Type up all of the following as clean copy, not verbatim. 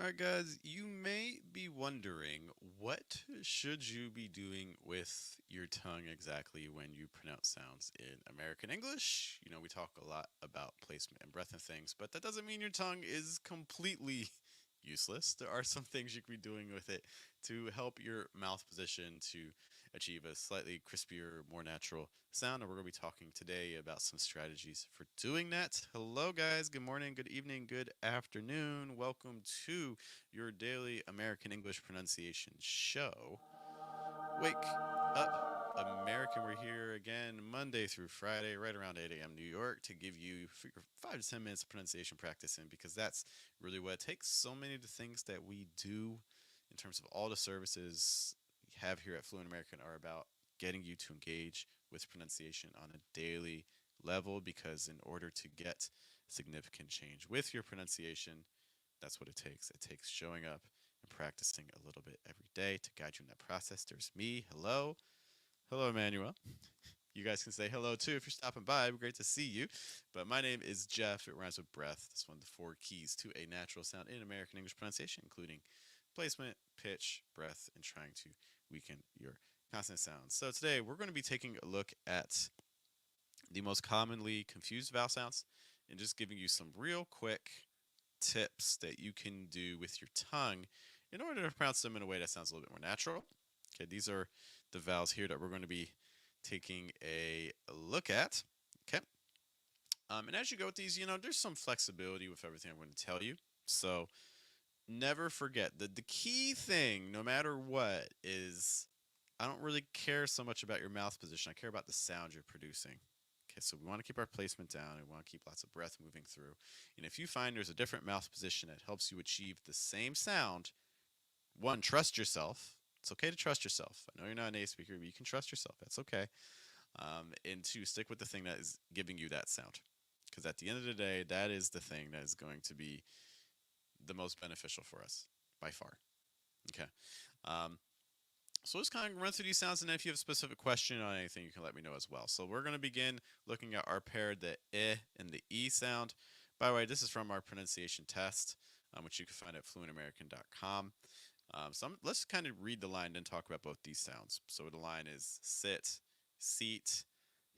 All right, guys, you may be wondering what should you be doing with your tongue exactly when you pronounce sounds in American English? We talk a lot about placement and breath and things, but that doesn't mean your tongue is completely useless. There are some things you can be doing with it to help your mouth position to achieve a slightly crispier, more natural sound. And we're going to be talking today about some strategies for doing that. Hello, guys. Good morning, good evening, good afternoon. Welcome to your daily American English pronunciation show. Wake up, American. We're here again Monday through Friday, right around 8 a.m. New York, to give you 5 to 10 minutes of pronunciation practice in because that's really what it takes. So many of the things that we do in terms of all the services we have here at Fluent American are about getting you to engage with pronunciation on a daily level because in order to get significant change with your pronunciation, that's what it takes. It takes showing up and practicing a little bit every day to guide you in that process. There's me. Hello. Hello, Emmanuel. You guys can say hello too if you're stopping by. It'd be great to see you. But my name is Jeff. It rhymes with breath. That's one of the four keys to a natural sound in American English pronunciation, including placement, pitch, breath, and trying to weaken your consonant sounds. So today we're going to be taking a look at the most commonly confused vowel sounds and just giving you some real quick tips that you can do with your tongue in order to pronounce them in a way that sounds a little bit more natural. Okay, these are the vowels here that we're going to be taking a look at. Okay, and as you go with these, there's some flexibility with everything I'm going to tell you. So never forget that the key thing, no matter what, is I don't really care so much about your mouth position. I care about the sound you're producing. Okay, so we want to keep our placement down. We want to keep lots of breath moving through. And if you find there's a different mouth position that helps you achieve the same sound, one, trust yourself. It's okay to trust yourself. I know you're not an A speaker, but you can trust yourself. That's okay. And two, stick with the thing that is giving you that sound. Because at the end of the day, that is the thing that is going to be the most beneficial for us by far. Okay. Um, so let's kind of run through these sounds, and then if you have a specific question on anything, you can let me know as well. So we're going to begin looking at our pair, the I and the E sound. By the way, this is from our pronunciation test, which you can find at fluentamerican.com. Let's kind of read the line, then talk about both these sounds. So the line is sit, seat,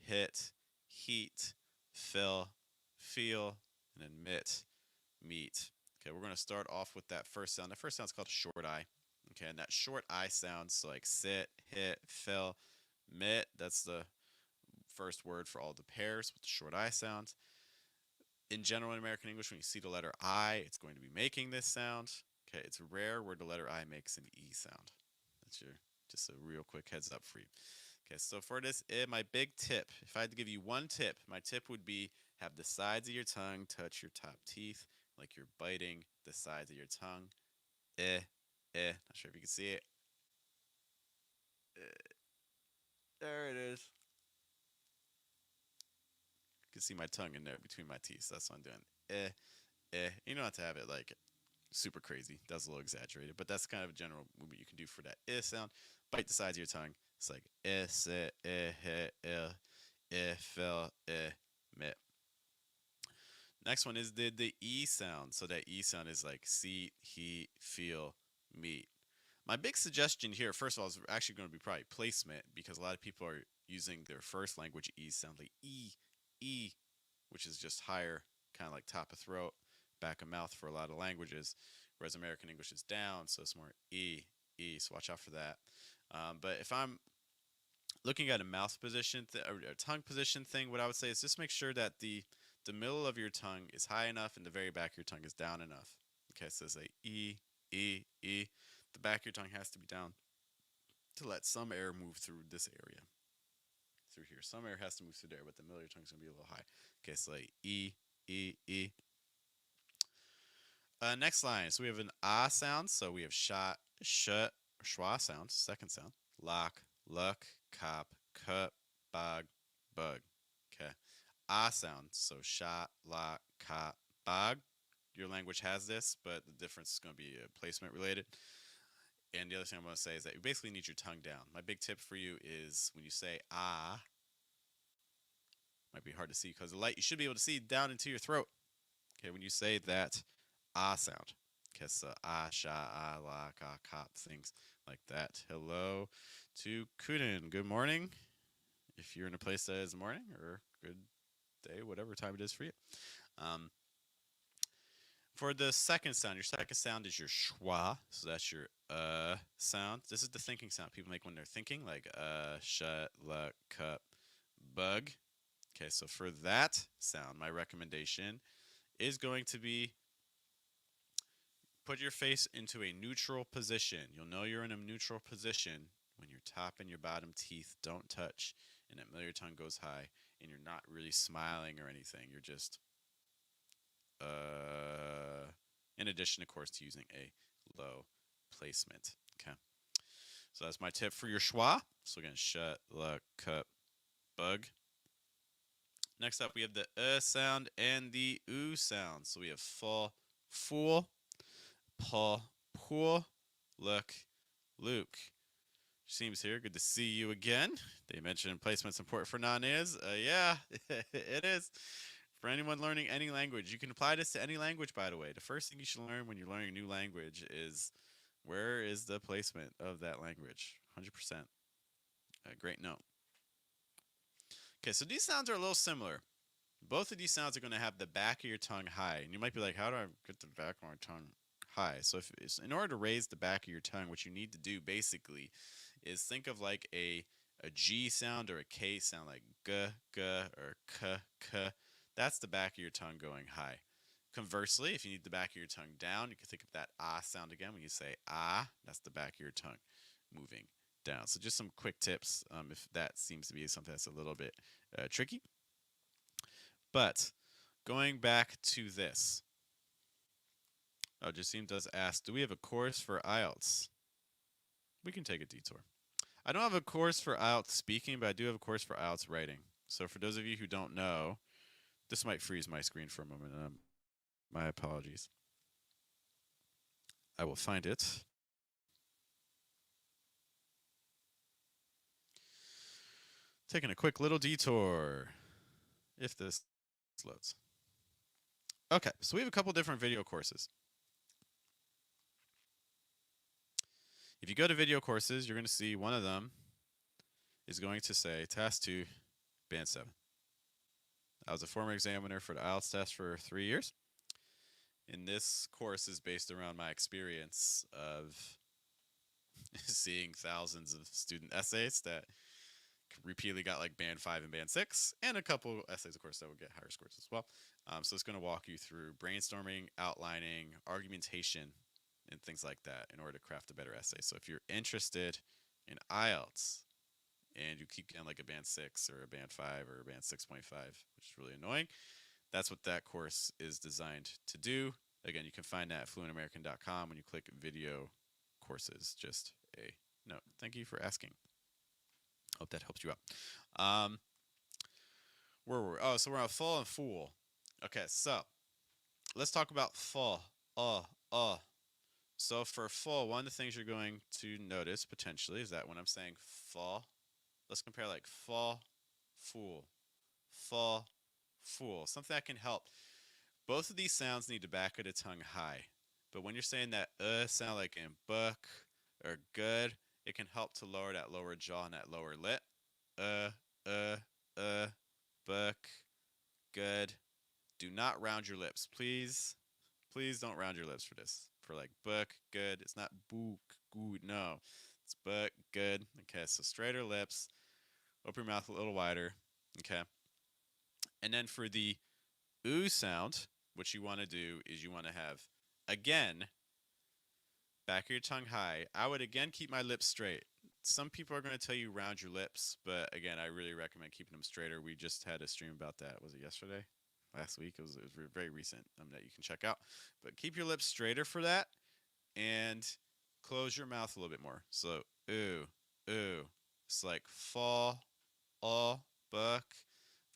hit, heat, fill, feel, and then mit, meet. Okay, we're going to start off with that first sound. The first sound is called a short I. Okay, and that short I sound, so like sit, hit, fill, mit, that's the first word for all the pairs with the short I sound. In general, in American English, when you see the letter I, it's going to be making this sound. Okay, it's rare where the letter I makes an E sound. That's your just a real quick heads up for you. Okay, so for this, my big tip, if I had to give you one tip, my tip would be have the sides of your tongue touch your top teeth, like you're biting the sides of your tongue. Eh, not sure if you can see it. Eh, there it is. You can see my tongue in there between my teeth. So that's what I'm doing. You don't have to have it like super crazy. That's a little exaggerated, but that's kind of a general movement you can do for that sound. Bite the sides of your tongue. It's like se, he, fell, mit. Next one is the E sound. So that E sound is like see, he, feel, meet. My big suggestion here, first of all, is actually going to be probably placement because a lot of people are using their first language E sound like E, which is just higher, kind of like top of throat, back of mouth for a lot of languages, whereas American English is down, so it's more E. So watch out for that. But if I'm looking at a mouth position or a tongue position thing, what I would say is just make sure that the middle of your tongue is high enough and the very back of your tongue is down enough. Okay, so it's a E. The back of your tongue has to be down to let some air move through this area. Through here. Some air has to move through there, but the middle of your tongue is going to be a little high. Okay, so like E. Next line. So we have an ah sound. So we have shot, shut, schwa sound, second sound. Lock, luck, cop, cut, bog, bug. Okay. Ah sound. So shot, lock, cop, bog. Your language has this, but the difference is going to be placement related. And the other thing I'm going to say is that you basically need your tongue down. My big tip for you is when you say ah, might be hard to see because the light, you should be able to see down into your throat. Okay, when you say that ah sound. Okay, so ah, sha, ah, la, ka, kop, things like that. Hello to Kuden. Good morning. If you're in a place that is morning, or good day, whatever time it is for you. Um, for the second sound, your second sound is your schwa. So that's your sound. This is the thinking sound people make when they're thinking, like shut, luck, cup, bug. Okay, so for that sound, my recommendation is going to be put your face into a neutral position. You'll know you're in a neutral position when your top and your bottom teeth don't touch and that middle of your tongue goes high and you're not really smiling or anything. You're just in addition, of course, to using a low placement. Okay. So that's my tip for your schwa. So again, shut, luck, cup, bug. Next up, we have the sound and the sound. So we have fall, fool, paw, pool, look, Luke. Seems here. Good to see you again. They mentioned placement's important for non-is. Yeah, it is. For anyone learning any language, you can apply this to any language, by the way. The first thing you should learn when you're learning a new language is where is the placement of that language? 100%. Great note. Okay, so these sounds are a little similar. Both of these sounds are going to have the back of your tongue high. And you might be like, how do I get the back of my tongue high? So in order to raise the back of your tongue, what you need to do basically is think of like a G sound or a K sound, like g, g, or k, k. That's the back of your tongue going high. Conversely, if you need the back of your tongue down, you can think of that ah sound again. When you say ah, that's the back of your tongue moving down. So just some quick tips if that seems to be something that's a little bit tricky. But going back to this, Jasim does ask, do we have a course for IELTS? We can take a detour. I don't have a course for IELTS speaking, but I do have a course for IELTS writing. So for those of you who don't know, this might freeze my screen for a moment. My apologies. I will find it. Taking a quick little detour, if this loads. Okay, so we have a couple different video courses. If you go to video courses, you're going to see one of them is going to say Task 2, Band 7. I was a former examiner for the IELTS test for 3 years. And this course is based around my experience of seeing thousands of student essays that repeatedly got like band 5 and band 6, and a couple essays, of course, that would get higher scores as well. So it's going to walk you through brainstorming, outlining, argumentation, and things like that in order to craft a better essay. So if you're interested in IELTS and you keep getting like a band 6 or a band 5 or a band 6.5, which is really annoying, that's what that course is designed to do. Again, you can find that at fluentamerican.com when you click video courses. Just a note. Thank you for asking. Hope that helps you out. Where were we? Oh, so we're on full and fool. Okay, so let's talk about full. So for full, one of the things you're going to notice potentially is that when I'm saying full, let's compare like full, fool, full, fool. Something that can help. Both of these sounds need the back of the tongue high. But when you're saying that sound like in book or good, it can help to lower that lower jaw and that lower lip. Book, good. Do not round your lips, please. Please don't round your lips for this. For like book, good. It's not book, good. No, it's book, good. Okay, so straighter lips. Open your mouth a little wider. Okay. And then for the oo sound, what you want to do is you want to have, again, back of your tongue high. I would again keep my lips straight. Some people are going to tell you round your lips, but again, I really recommend keeping them straighter. We just had a stream about that. Was it yesterday? Last week? It was very recent that you can check out. But keep your lips straighter for that and close your mouth a little bit more. So, ooh, ooh. It's like fall, all, buck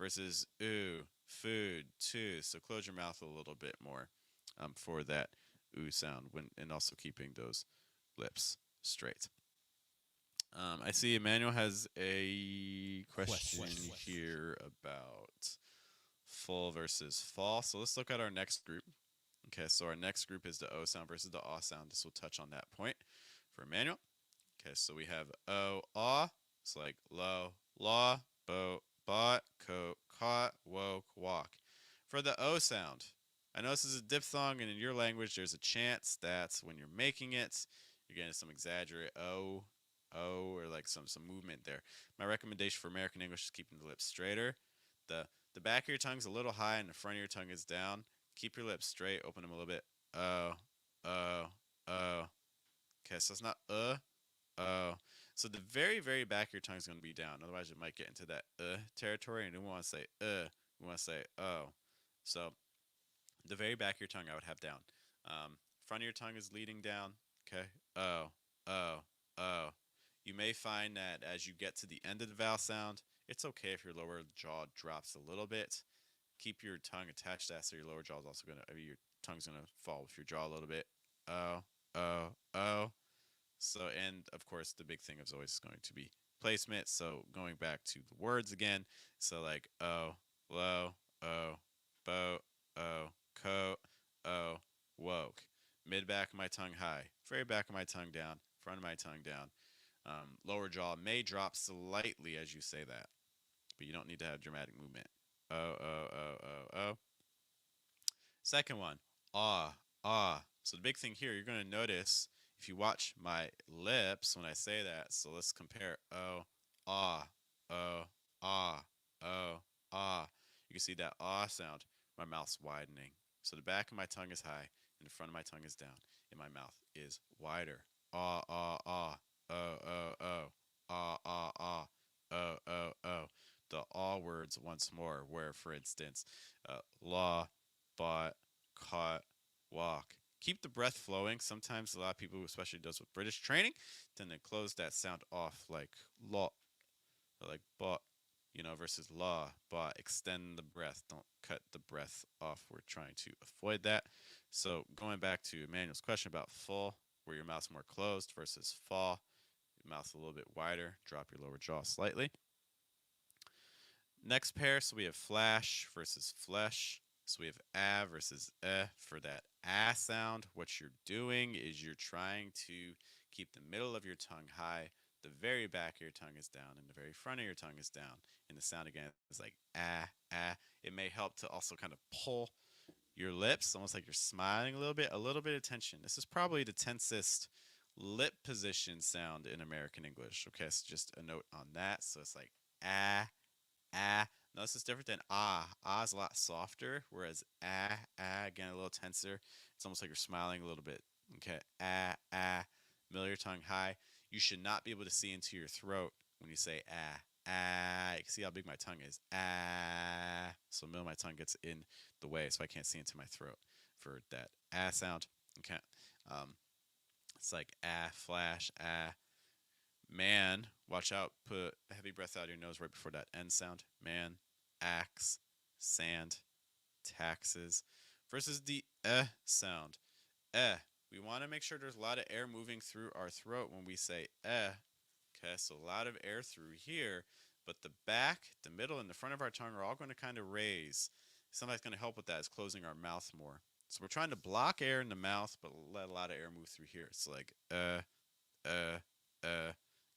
versus ooh, food, too. So close your mouth a little bit more for that ooh sound and also keeping those lips straight. I see Emmanuel has a question here about full versus fall. So let's look at our next group. Okay, so our next group is the O sound versus the A sound. This will touch on that point for Emmanuel. Okay, so we have O, ah. It's like low, law, boat, bought, coat, caught, woke, walk. For the O sound, I know this is a diphthong, and in your language, there's a chance that when you're making it, you're getting some exaggerate or like some movement there. My recommendation for American English is keeping the lips straighter. The the back of your tongue's a little high, and the front of your tongue is down. Keep your lips straight, open them a little bit. Oh, oh, oh. Okay, so it's not oh. So the very back of your tongue is going to be down. Otherwise, you might get into that territory, and we want to say we want to say oh. So the very back of your tongue I would have down. Front of your tongue is leading down. Okay. Oh, oh, oh. You may find that as you get to the end of the vowel sound, it's okay if your lower jaw drops a little bit. Keep your tongue attached to that, so your lower jaw is also gonna, your tongue's gonna fall with your jaw a little bit. Oh, oh, oh. So, and of course, the big thing is always going to be placement. So, going back to the words again. So, like, oh, low, oh, boat, oh, coat, oh, woke. Mid back of my tongue high, very back of my tongue down, front of my tongue down. Lower jaw may drop slightly as you say that, but you don't need to have dramatic movement. Oh, oh, oh, oh, oh. Second one, ah, ah. So the big thing here, you're going to notice if you watch my lips when I say that. So let's compare oh, ah, oh, ah, oh, ah. You can see that ah sound. My mouth's widening. So the back of my tongue is high and the front of my tongue is down, and my mouth is wider. Ah, ah, ah. Oh, oh, oh. Ah, ah, ah. Oh, oh, oh. The ah words once more, where, for instance, law, bought, caught, walk. Keep the breath flowing. Sometimes a lot of people, especially does with British training, tend to close that sound off like law, like bought, versus law, but extend the breath. Don't cut the breath off. We're trying to avoid that. So going back to Emmanuel's question about full, where your mouth's more closed versus fall, your mouth's a little bit wider. Drop your lower jaw slightly. Next pair, so we have flash versus flesh. So we have a versus for that a sound. What you're doing is you're trying to keep the middle of your tongue high, the very back of your tongue is down, and the very front of your tongue is down. And the sound again is like ah, ah. It may help to also kind of pull your lips, almost like you're smiling a little bit of tension. This is probably the tensest lip position sound in American English. Okay, so just a note on that. So it's like ah, ah. No, this is different than ah. Ah is a lot softer, whereas again, a little tenser. It's almost like you're smiling a little bit. Okay, middle of your tongue high. You should not be able to see into your throat when you say ah. You can see how big my tongue is. Ah. So middle of my tongue gets in the way, so I can't see into my throat for that ah sound. Okay. Um, it's like ah, flash, ah. Man, watch out. Put a heavy breath out of your nose right before that N sound. Man, axe, sand, taxes. Versus the sound. We want to make sure there's a lot of air moving through our throat when we say Okay, so a lot of air through here, but the back, the middle, and the front of our tongue are all going to kind of raise. Something that's going to help with that is closing our mouth more. So we're trying to block air in the mouth, but let a lot of air move through here. So like uh.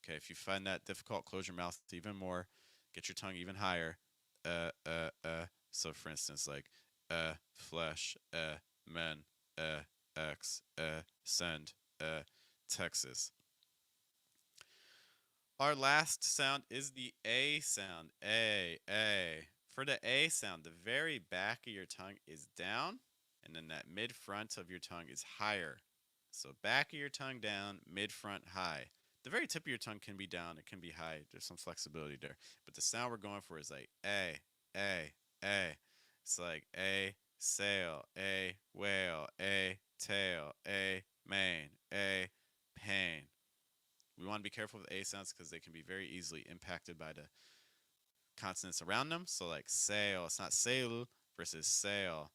Okay, if you find that difficult, close your mouth even more. Get your tongue even higher. So for instance, like flesh, men, X, send, Texas. Our last sound is the A sound. A. For the A sound, the very back of your tongue is down, and then that mid front of your tongue is higher. So back of your tongue down, mid front high. The very tip of your tongue can be down, it can be high. There's some flexibility there. But the sound we're going for is like A. It's like A, sail, A, whale, A, tail, A, mane, A, pain. We want to be careful with A sounds because they can be very easily impacted by the consonants around them. So like sail, it's not sail versus sail,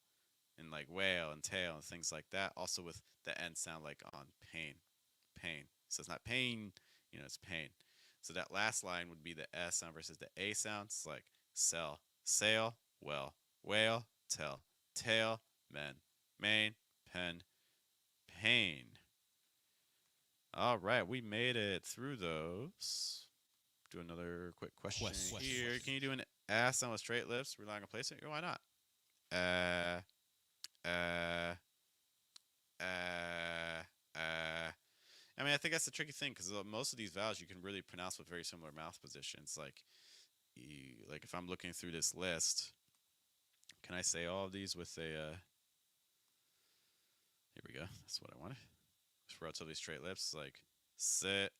and like whale and tail and things like that. Also with the N sound like on pain. So it's not pain, it's pain. So that last line would be the S sound versus the A sound. It's like sell, sail, well, whale, tell, tail, men, main, pen, pain. All right, we made it through those. Do another quick question here. Can you do an ass sound with straight lips, relying on placement? Why not? Uh, uh, uh. I mean, I think that's the tricky thing because most of these vowels you can really pronounce with very similar mouth positions. Like if I'm looking through this list, can I say all of these with a? Here we go. That's what I wanted. Just relatively straight lips, like sit.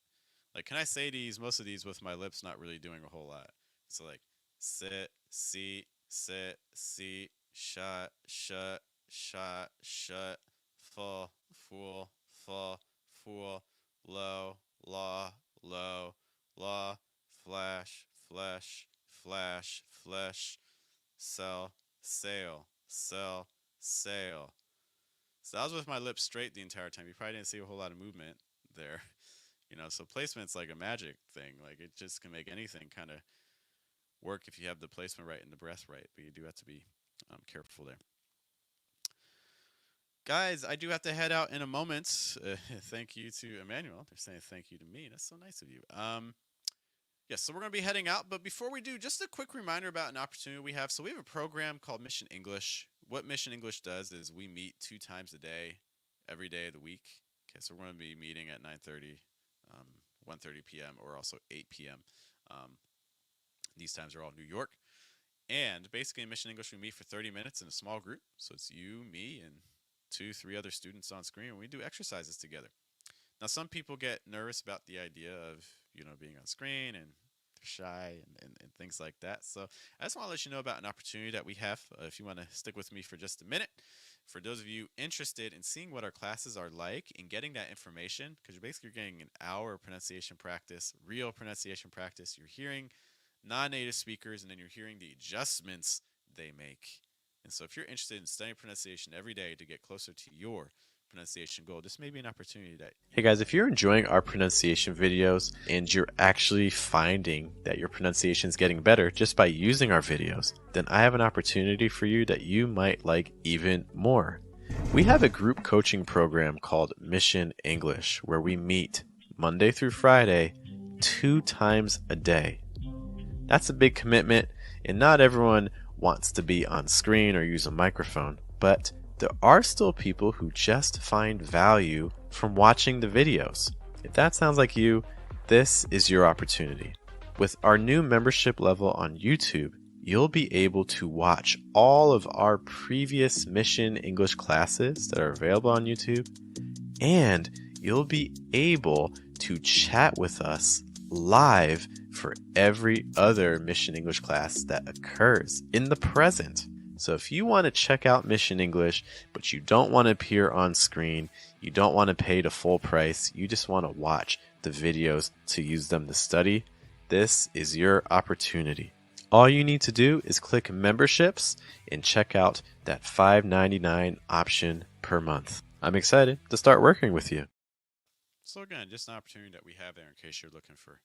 Like, can I say these? Most of these with my lips not really doing a whole lot. So like sit, seat, sit, seat, shut, shut, shut, shut, full, fool, full, fool, low, law, low, law, flash, flesh, flash, flesh, sell, sail, sell, sail. So I was with my lips straight the entire time. You probably didn't see a whole lot of movement there. So placement's like a magic thing. Like it just can make anything kind of work if you have the placement right and the breath right. But you do have to be careful there. Guys, I do have to head out in a moment. Thank you to Emmanuel. They're saying thank you to me. That's so nice of you. Yes, so we're going to be heading out. But before we do, just a quick reminder about an opportunity we have. So we have a program called Mission English. What Mission English does is we meet 2 times a day, every day of the week. Okay, so we're going to be meeting at 9:30, 1:30 p.m., or also 8 p.m. These times are all New York. And basically in Mission English, we meet for 30 minutes in a small group. So it's you, me, and 2, 3 other students on screen, and we do exercises together. Now, some people get nervous about the idea of, being on screen, and they're shy and things like that. So I just want to let you know about an opportunity that we have. If you want to stick with me for just a minute, for those of you interested in seeing what our classes are like and getting that information, because you're basically getting an hour of pronunciation practice, real pronunciation practice. You're hearing non-native speakers, and then you're hearing the adjustments they make. And so if you're interested in studying pronunciation every day to get closer to your pronunciation goal, this may be an opportunity that... Hey guys, if you're enjoying our pronunciation videos and you're actually finding that your pronunciation is getting better just by using our videos, then I have an opportunity for you that you might like even more. We have a group coaching program called Mission English, where we meet Monday through Friday 2 times a day. That's a big commitment, and not everyone wants to be on screen or use a microphone, but there are still people who just find value from watching the videos. If that sounds like you, this is your opportunity. With our new membership level on YouTube, you'll be able to watch all of our previous Mission English classes that are available on YouTube, and you'll be able to chat with us live for every other Mission English class that occurs in the present. So if you want to check out Mission English, but you don't want to appear on screen, you don't want to pay the full price, you just want to watch the videos to use them to study, this is your opportunity. All you need to do is click memberships and check out that $5.99 option per month. I'm excited to start working with you. So again, just an opportunity that we have there in case you're looking for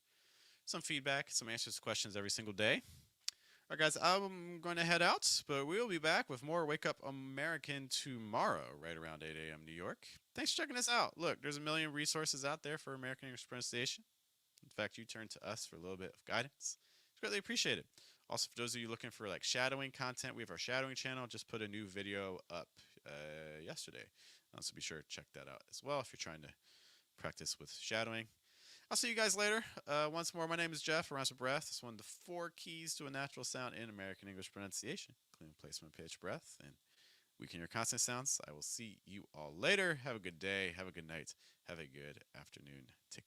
some feedback, some answers to questions every single day. All right, guys, I'm going to head out, but we'll be back with more Wake Up American tomorrow, right around 8 a.m. New York. Thanks for checking us out. Look, there's a million resources out there for American English pronunciation. In fact, you turn to us for a little bit of guidance. It's greatly appreciated. Also, for those of you looking for like shadowing content, we have our shadowing channel. Just put a new video up yesterday. So be sure to check that out as well if you're trying to practice with shadowing. I'll see you guys later. Once more, my name is Jeff. Around some breath. It's one of the 4 keys to a natural sound in American English pronunciation: clean placement, pitch, breath, and weaken your consonant sounds. I will see you all later. Have a good day. Have a good night. Have a good afternoon. Take care.